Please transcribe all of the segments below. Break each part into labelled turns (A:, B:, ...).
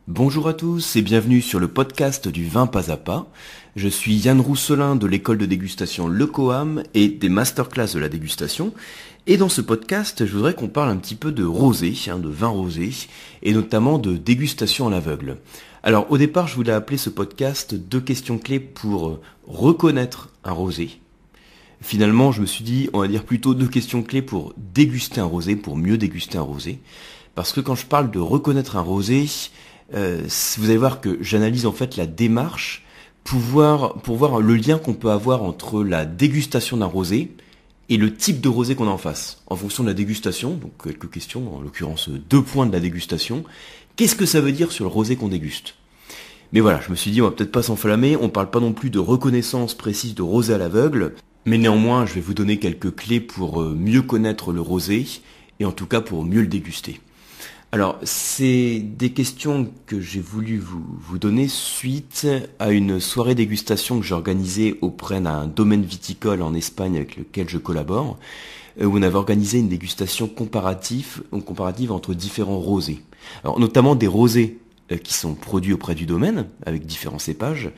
A: Bonjour à tous et bienvenue sur le podcast du vin pas à pas. Je suis Yann Rousselin de l'école de dégustation Le Coam et des masterclass de la dégustation. Et dans ce podcast, je voudrais qu'on parle un petit peu de rosé, de vin rosé, et notamment de dégustation à l'aveugle. Alors au départ, je voulais appeler ce podcast 2 questions clés pour reconnaître un rosé. Finalement, je me suis dit, on va dire plutôt 2 questions clés pour déguster un rosé, pour mieux déguster un rosé. Parce que quand je parle de reconnaître un rosé, vous allez voir que j'analyse en fait la démarche pour voir le lien qu'on peut avoir entre la dégustation d'un rosé et le type de rosé qu'on a en face. En fonction de la dégustation, donc quelques questions, en l'occurrence 2 points de la dégustation, qu'est-ce que ça veut dire sur le rosé qu'on déguste ? Mais voilà, je me suis dit, on va peut-être pas s'enflammer, on parle pas non plus de reconnaissance précise de rosé à l'aveugle, mais néanmoins, je vais vous donner quelques clés pour mieux connaître le rosé, et en tout cas pour mieux le déguster. Alors, c'est des questions que j'ai voulu vous donner suite à une soirée dégustation que j'ai organisée auprès d'un domaine viticole en Espagne avec lequel je collabore, où on avait organisé une dégustation comparative entre différents rosés. Alors, notamment des rosés qui sont produits auprès du domaine, avec différents cépages,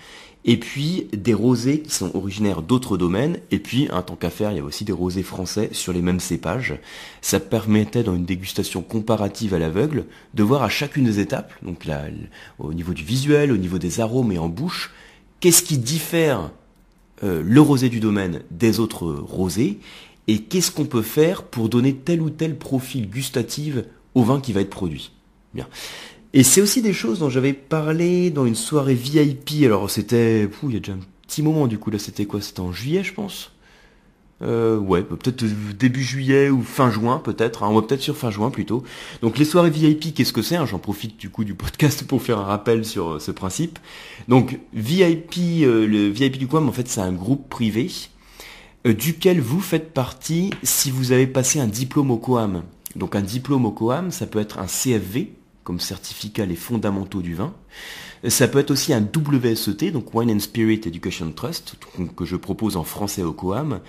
A: et puis des rosés qui sont originaires d'autres domaines, et puis, tant qu'à faire, il y a aussi des rosés français sur les mêmes cépages. Ça permettait, dans une dégustation comparative à l'aveugle, de voir à chacune des étapes, donc là, au niveau du visuel, au niveau des arômes et en bouche, qu'est-ce qui diffère le rosé du domaine des autres rosés, et qu'est-ce qu'on peut faire pour donner tel ou tel profil gustatif au vin qui va être produit. Bien. Et c'est aussi des choses dont j'avais parlé dans une soirée VIP, alors c'était, il y a déjà un petit moment du coup, là c'était quoi, c'était en juillet je pense ouais, peut-être début juillet ou fin juin peut-être, on va peut-être sur fin juin plutôt. Donc les soirées VIP, qu'est-ce que c'est, j'en profite du coup du podcast pour faire un rappel sur ce principe. Donc VIP, le VIP du Coam en fait c'est un groupe privé duquel vous faites partie si vous avez passé un diplôme au Coam. Donc un diplôme au Coam, ça peut être un CFV, comme certificat les fondamentaux du vin. Ça peut être aussi un WSET, donc Wine and Spirit Education Trust, que je propose en français au Coam.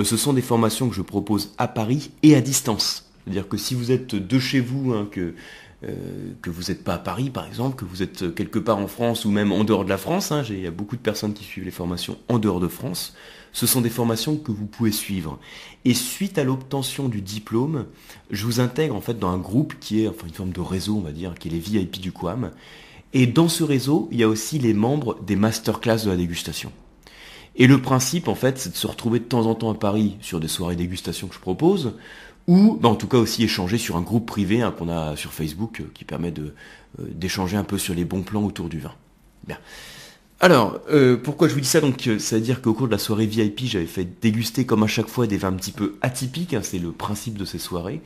A: Ce sont des formations que je propose à Paris et à distance. C'est-à-dire que si vous êtes de chez vous, que vous n'êtes pas à Paris par exemple, que vous êtes quelque part en France ou même en dehors de la France, il y a beaucoup de personnes qui suivent les formations en dehors de France, ce sont des formations que vous pouvez suivre. Et suite à l'obtention du diplôme, je vous intègre en fait dans un groupe qui est une forme de réseau, on va dire, qui est les VIP du Coam. Et dans ce réseau, il y a aussi les membres des masterclass de la dégustation. Et le principe, en fait, c'est de se retrouver de temps en temps à Paris sur des soirées dégustation que je propose, ou en tout cas aussi échanger sur un groupe privé qu'on a sur Facebook qui permet d'échanger un peu sur les bons plans autour du vin. Bien. Alors, pourquoi je vous dis ça ? Donc, ça veut dire qu'au cours de la soirée VIP, j'avais fait déguster comme à chaque fois des vins un petit peu atypiques, c'est le principe de ces soirées,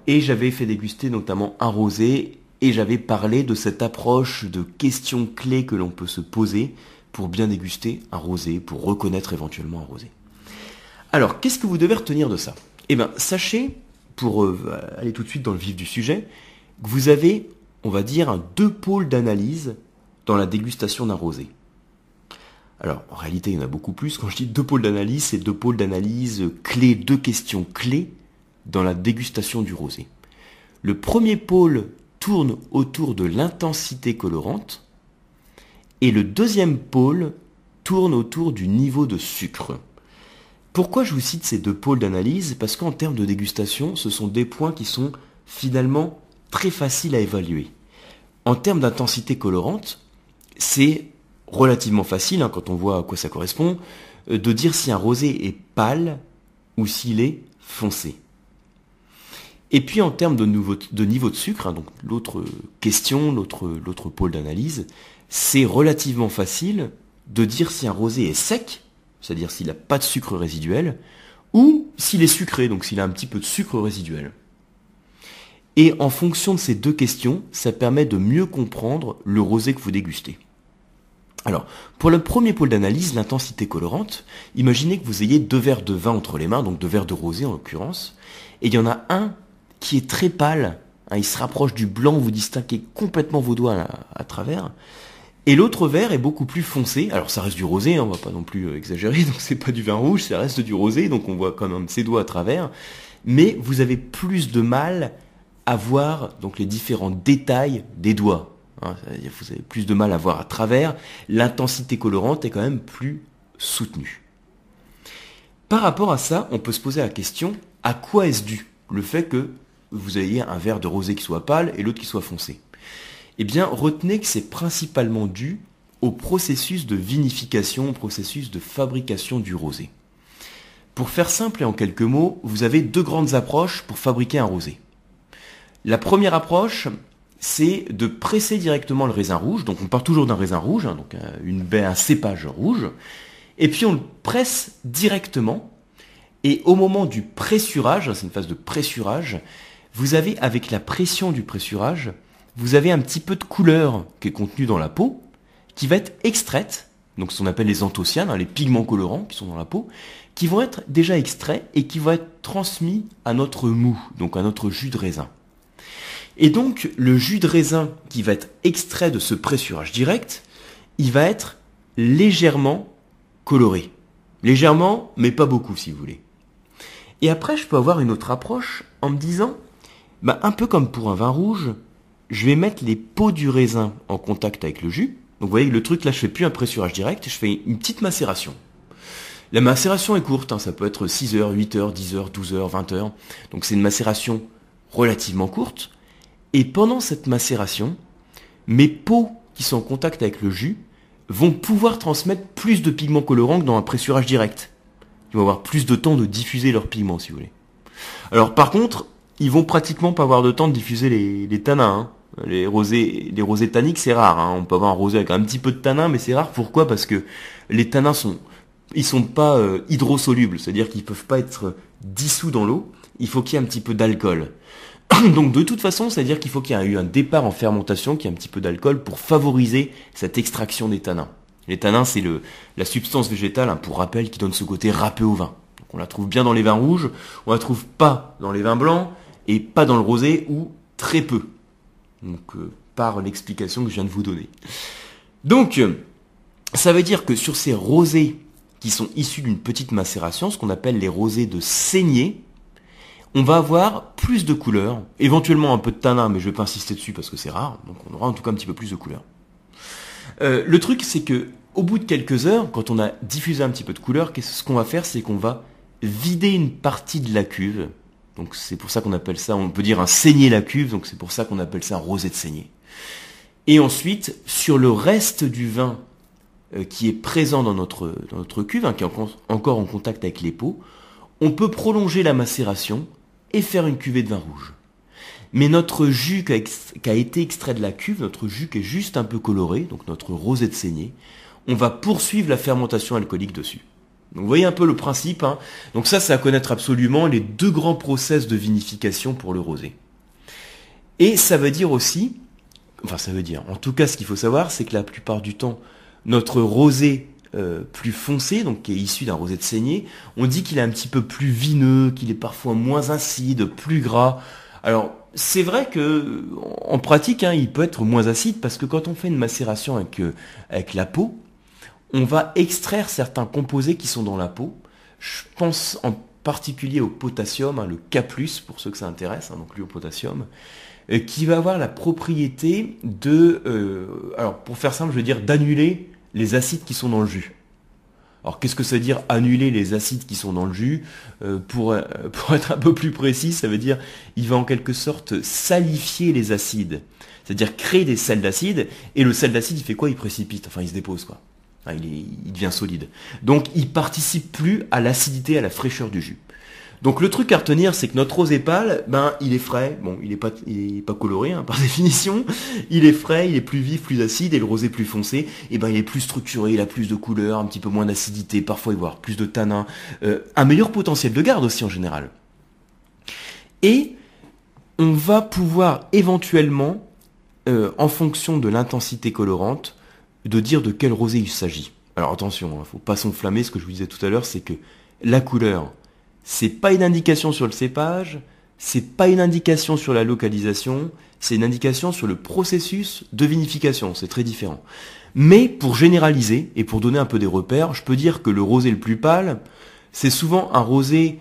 A: et j'avais fait déguster notamment un rosé, et j'avais parlé de cette approche de questions clés que l'on peut se poser pour bien déguster un rosé, pour reconnaître éventuellement un rosé. Alors, qu'est-ce que vous devez retenir de ça ? Eh bien, sachez, pour aller tout de suite dans le vif du sujet, que vous avez, on va dire, 2 pôles d'analyse dans la dégustation d'un rosé. Alors, en réalité, il y en a beaucoup plus. Quand je dis 2 pôles d'analyse, c'est 2 pôles d'analyse clés, 2 questions clés dans la dégustation du rosé. Le premier pôle tourne autour de l'intensité colorante et le deuxième pôle tourne autour du niveau de sucre. Pourquoi je vous cite ces 2 pôles d'analyse ? Parce qu'en termes de dégustation, ce sont des points qui sont finalement très faciles à évaluer. En termes d'intensité colorante, c'est relativement facile, quand on voit à quoi ça correspond, de dire si un rosé est pâle ou s'il est foncé. Et puis en termes de niveau de sucre, donc l'autre question, l'autre pôle d'analyse, c'est relativement facile de dire si un rosé est sec, c'est-à-dire s'il n'a pas de sucre résiduel, ou s'il est sucré, donc s'il a un petit peu de sucre résiduel. Et en fonction de ces 2 questions, ça permet de mieux comprendre le rosé que vous dégustez. Alors, pour le premier pôle d'analyse, l'intensité colorante, imaginez que vous ayez 2 verres de vin entre les mains, donc 2 verres de rosé en l'occurrence, et il y en a un qui est très pâle, il se rapproche du blanc, vous distinguez complètement vos doigts à travers, et l'autre verre est beaucoup plus foncé, alors ça reste du rosé, on va pas non plus exagérer, donc c'est pas du vin rouge, ça reste du rosé, donc on voit quand même ses doigts à travers, mais vous avez plus de mal à voir donc les différents détails des doigts. hein, c'est-à-dire que vous avez plus de mal à voir à travers, l'intensité colorante est quand même plus soutenue. Par rapport à ça, on peut se poser la question, à quoi est-ce dû le fait que vous ayez un verre de rosé qui soit pâle et l'autre qui soit foncé? Eh bien, retenez que c'est principalement dû au processus de vinification, au processus de fabrication du rosé. Pour faire simple et en quelques mots, vous avez deux grandes approches pour fabriquer un rosé. La première approche, c'est de presser directement le raisin rouge. Donc on part toujours d'un raisin rouge, hein, donc un cépage rouge. Et puis on le presse directement. Et au moment du pressurage, c'est une phase de pressurage, vous avez, avec la pression du pressurage, vous avez un petit peu de couleur qui est contenue dans la peau, qui va être extraite, donc ce qu'on appelle les anthocyanes, hein, les pigments colorants qui sont dans la peau, qui vont être déjà extraits et qui vont être transmis à notre mou, donc à notre jus de raisin. Et donc, le jus de raisin qui va être extrait de ce pressurage direct, il va être légèrement coloré. Légèrement, mais pas beaucoup si vous voulez. Et après, je peux avoir une autre approche en me disant, un peu comme pour un vin rouge, je vais mettre les peaux du raisin en contact avec le jus. Donc vous voyez, le truc là, je fais plus un pressurage direct, je fais une petite macération. La macération est courte, hein, ça peut être 6 heures, 8 heures, 10 heures, 12 heures, 20 heures. Donc c'est une macération relativement courte. Et pendant cette macération, mes peaux qui sont en contact avec le jus vont pouvoir transmettre plus de pigments colorants que dans un pressurage direct. Ils vont avoir plus de temps de diffuser leurs pigments, si vous voulez. Alors par contre, ils vont pratiquement pas avoir de temps de diffuser les tanins. Hein. Les rosés tanniques, c'est rare. Hein. On peut avoir un rosé avec un petit peu de tanin, mais c'est rare. Pourquoi? Parce que les tanins sont pas hydrosolubles, c'est-à-dire qu'ils peuvent pas être dissous dans l'eau. Il faut qu'il y ait un petit peu d'alcool. Donc de toute façon, c'est-à-dire qu'il faut qu'il y ait eu un départ en fermentation, qu'il y ait un petit peu d'alcool pour favoriser cette extraction des tanins. Les tanins, c'est la substance végétale, hein, pour rappel, qui donne ce côté râpeux au vin. Donc on la trouve bien dans les vins rouges, on la trouve pas dans les vins blancs et pas dans le rosé ou très peu. Donc par l'explication que je viens de vous donner. Donc ça veut dire que sur ces rosés qui sont issus d'une petite macération, ce qu'on appelle les rosés de saignée, on va avoir plus de couleurs, éventuellement un peu de tanin, mais je vais pas insister dessus parce que c'est rare, donc on aura en tout cas un petit peu plus de couleurs. Le truc, c'est que au bout de quelques heures, quand on a diffusé un petit peu de couleur, ce qu'on va faire, c'est qu'on va vider une partie de la cuve. Donc c'est pour ça qu'on appelle ça, on peut dire un saigner la cuve, donc c'est pour ça qu'on appelle ça un rosé de saignée. Et ensuite, sur le reste du vin qui est présent dans notre cuve, hein, qui est encore en contact avec les peaux, on peut prolonger la macération et faire une cuvée de vin rouge. Mais notre jus qui a été extrait de la cuve, notre jus qui est juste un peu coloré, donc notre rosé de saignée, on va poursuivre la fermentation alcoolique dessus. Donc vous voyez un peu le principe, hein. Donc ça, c'est à connaître absolument les deux grands process de vinification pour le rosé. Et ça veut dire aussi, en tout cas ce qu'il faut savoir, c'est que la plupart du temps, notre rosé plus foncé, donc qui est issu d'un rosé de saignée, on dit qu'il est un petit peu plus vineux, qu'il est parfois moins acide, plus gras. Alors c'est vrai que en pratique, hein, il peut être moins acide parce que quand on fait une macération avec la peau, on va extraire certains composés qui sont dans la peau. Je pense en particulier au potassium, hein, le K+, pour ceux que ça intéresse, hein, donc lui au potassium, qui va avoir la propriété alors pour faire simple, je veux dire d'annuler les acides qui sont dans le jus. Alors qu'est-ce que ça veut dire annuler les acides qui sont dans le jus? Pour être un peu plus précis, ça veut dire il va en quelque sorte salifier les acides. C'est-à-dire créer des sels d'acide, et le sel d'acide il fait quoi? Il précipite, enfin il se dépose quoi. Hein, il devient solide. Donc il participe plus à l'acidité, à la fraîcheur du jus. Donc le truc à retenir, c'est que notre rosé pâle, il est frais, bon, il est pas coloré, hein, par définition, il est frais, il est plus vif, plus acide, et le rosé plus foncé, il est plus structuré, il a plus de couleur, un petit peu moins d'acidité, parfois il va avoir plus de tanin, un meilleur potentiel de garde aussi en général. Et on va pouvoir éventuellement, en fonction de l'intensité colorante, de dire de quel rosé il s'agit. Alors attention, faut pas s'enflammer, ce que je vous disais tout à l'heure, c'est que la couleur, c'est pas une indication sur le cépage, c'est pas une indication sur la localisation, c'est une indication sur le processus de vinification, c'est très différent. Mais pour généraliser et pour donner un peu des repères, je peux dire que le rosé le plus pâle, c'est souvent un rosé,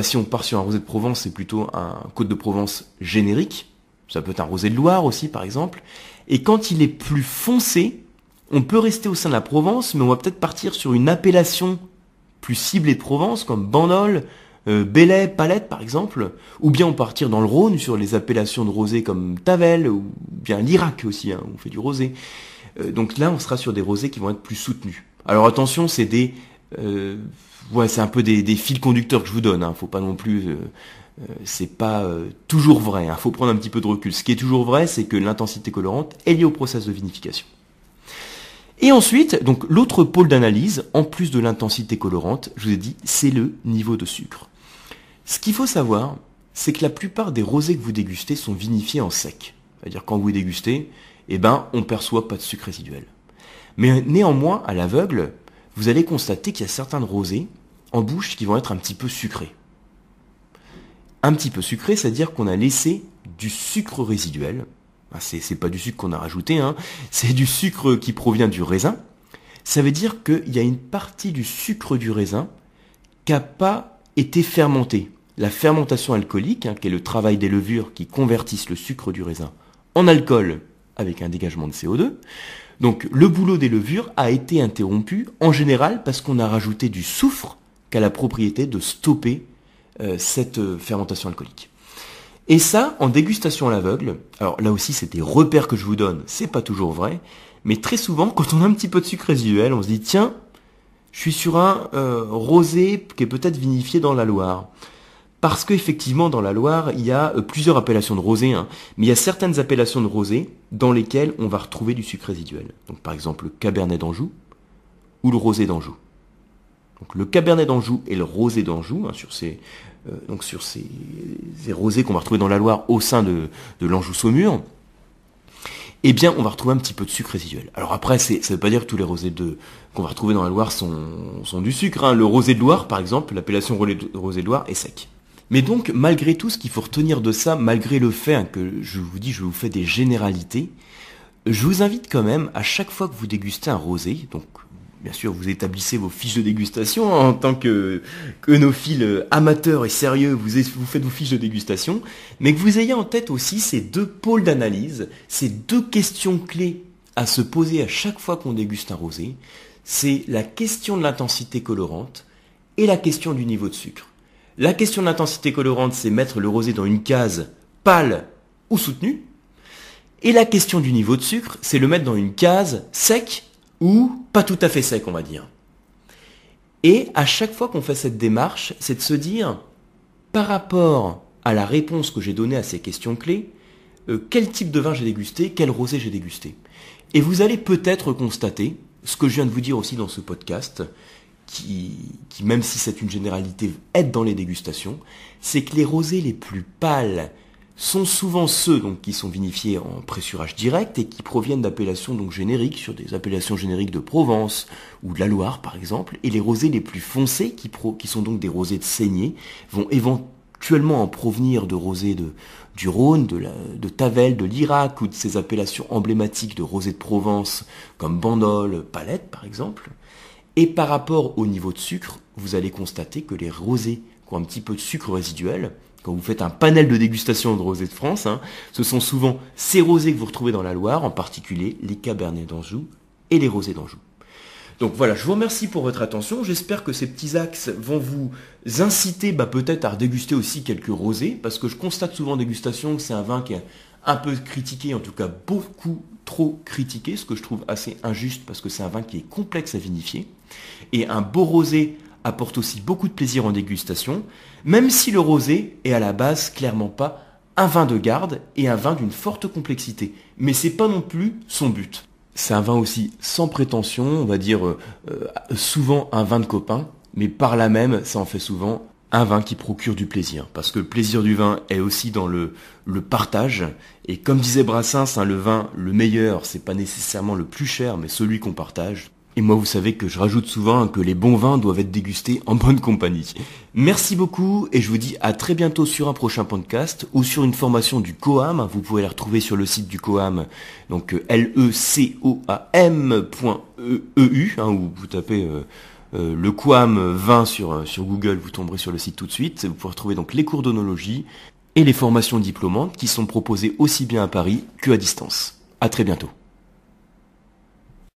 A: si on part sur un rosé de Provence, c'est plutôt un Côte de Provence générique, ça peut être un rosé de Loire aussi par exemple, Et quand il est plus foncé, on peut rester au sein de la Provence, mais on va peut-être partir sur une appellation plus ciblée de Provence, comme Bandol, Belley, Palette par exemple, ou bien on partir dans le Rhône sur les appellations de rosé comme Tavel, ou bien l'Irak aussi, hein, on fait du rosé. Donc là, on sera sur des rosés qui vont être plus soutenus. Alors attention, c'est c'est un peu des fils conducteurs que je vous donne, hein, faut pas non plus... c'est pas toujours vrai, hein, faut prendre un petit peu de recul. Ce qui est toujours vrai, c'est que l'intensité colorante est liée au process de vinification. Et ensuite, donc l'autre pôle d'analyse, en plus de l'intensité colorante, je vous ai dit, c'est le niveau de sucre. Ce qu'il faut savoir, c'est que la plupart des rosés que vous dégustez sont vinifiés en sec. C'est-à-dire quand vous dégustez, on perçoit pas de sucre résiduel. Mais néanmoins, à l'aveugle, vous allez constater qu'il y a certains rosés en bouche qui vont être un petit peu sucrés. Un petit peu sucré, c'est-à-dire qu'on a laissé du sucre résiduel. C'est pas du sucre qu'on a rajouté, hein. C'est du sucre qui provient du raisin. Ça veut dire qu'il y a une partie du sucre du raisin qui n'a pas été fermentée. La fermentation alcoolique, qui est le travail des levures qui convertissent le sucre du raisin en alcool avec un dégagement de CO2. Donc le boulot des levures a été interrompu en général parce qu'on a rajouté du soufre qui a la propriété de stopper cette fermentation alcoolique. Et ça, en dégustation à l'aveugle, alors là aussi c'est des repères que je vous donne, c'est pas toujours vrai, mais très souvent quand on a un petit peu de sucre résiduel, on se dit tiens, je suis sur un rosé qui est peut-être vinifié dans la Loire. Parce qu'effectivement dans la Loire, il y a plusieurs appellations de rosé, hein, mais il y a certaines appellations de rosé dans lesquelles on va retrouver du sucre résiduel. Donc par exemple le Cabernet d'Anjou ou le rosé d'Anjou. Donc le Cabernet d'Anjou et le rosé d'Anjou, hein, sur ces rosés qu'on va retrouver dans la Loire au sein de l'Anjou-Saumur, on va retrouver un petit peu de sucre résiduel. Alors après, ça veut pas dire que tous les rosés qu'on va retrouver dans la Loire sont du sucre, hein. Le rosé de Loire, par exemple, l'appellation rosé de Loire est sec. Mais donc, malgré tout, ce qu'il faut retenir de ça, malgré le fait que je vous fais des généralités, je vous invite quand même, à chaque fois que vous dégustez un rosé, donc bien sûr, vous établissez vos fiches de dégustation en tant que œnophile amateur et sérieux, vous faites vos fiches de dégustation, mais que vous ayez en tête aussi ces deux pôles d'analyse, ces deux questions clés à se poser à chaque fois qu'on déguste un rosé. C'est la question de l'intensité colorante et la question du niveau de sucre. La question de l'intensité colorante, c'est mettre le rosé dans une case pâle ou soutenue. Et la question du niveau de sucre, c'est le mettre dans une case sec ou pas tout à fait sec, on va dire. Et à chaque fois qu'on fait cette démarche, c'est de se dire, par rapport à la réponse que j'ai donnée à ces questions clés, quel type de vin j'ai dégusté, quel rosé j'ai dégusté. Et vous allez peut-être constater, ce que je viens de vous dire aussi dans ce podcast, qui même si c'est une généralité, aide dans les dégustations, c'est que les rosés les plus pâles sont souvent ceux donc qui sont vinifiés en pressurage direct et qui proviennent d'appellations donc génériques, sur des appellations génériques de Provence ou de la Loire par exemple, et les rosés les plus foncés qui sont donc des rosés de saignée vont éventuellement en provenir de rosés du Rhône, de Tavel, de l'Irak ou de ces appellations emblématiques de rosés de Provence comme Bandol, Palette par exemple. Et par rapport au niveau de sucre, vous allez constater que les rosés qui ont un petit peu de sucre résiduel, quand vous faites un panel de dégustation de rosés de France, ce sont souvent ces rosés que vous retrouvez dans la Loire, en particulier les Cabernets d'Anjou et les rosés d'Anjou. Donc voilà, je vous remercie pour votre attention. J'espère que ces petits axes vont vous inciter peut-être à redéguster aussi quelques rosés, parce que je constate souvent en dégustation que c'est un vin qui est un peu critiqué, en tout cas beaucoup trop critiqué, ce que je trouve assez injuste, parce que c'est un vin qui est complexe à vinifier. Et un beau rosé apporte aussi beaucoup de plaisir en dégustation, même si le rosé est à la base clairement pas un vin de garde et un vin d'une forte complexité. Mais c'est pas non plus son but. C'est un vin aussi sans prétention, on va dire souvent un vin de copain, mais par là même, ça en fait souvent un vin qui procure du plaisir. Parce que le plaisir du vin est aussi dans le partage. Et comme disait Brassens, le vin, le meilleur, c'est pas nécessairement le plus cher, mais celui qu'on partage. Et moi, vous savez que je rajoute souvent que les bons vins doivent être dégustés en bonne compagnie. Merci beaucoup et je vous dis à très bientôt sur un prochain podcast ou sur une formation du COAM. Vous pouvez la retrouver sur le site du COAM, donc lecoam.eu, où vous tapez le COAM 20 sur Google, vous tomberez sur le site tout de suite. Vous pouvez retrouver donc les cours d'onologie et les formations diplômantes qui sont proposées aussi bien à Paris qu'à distance. À très bientôt.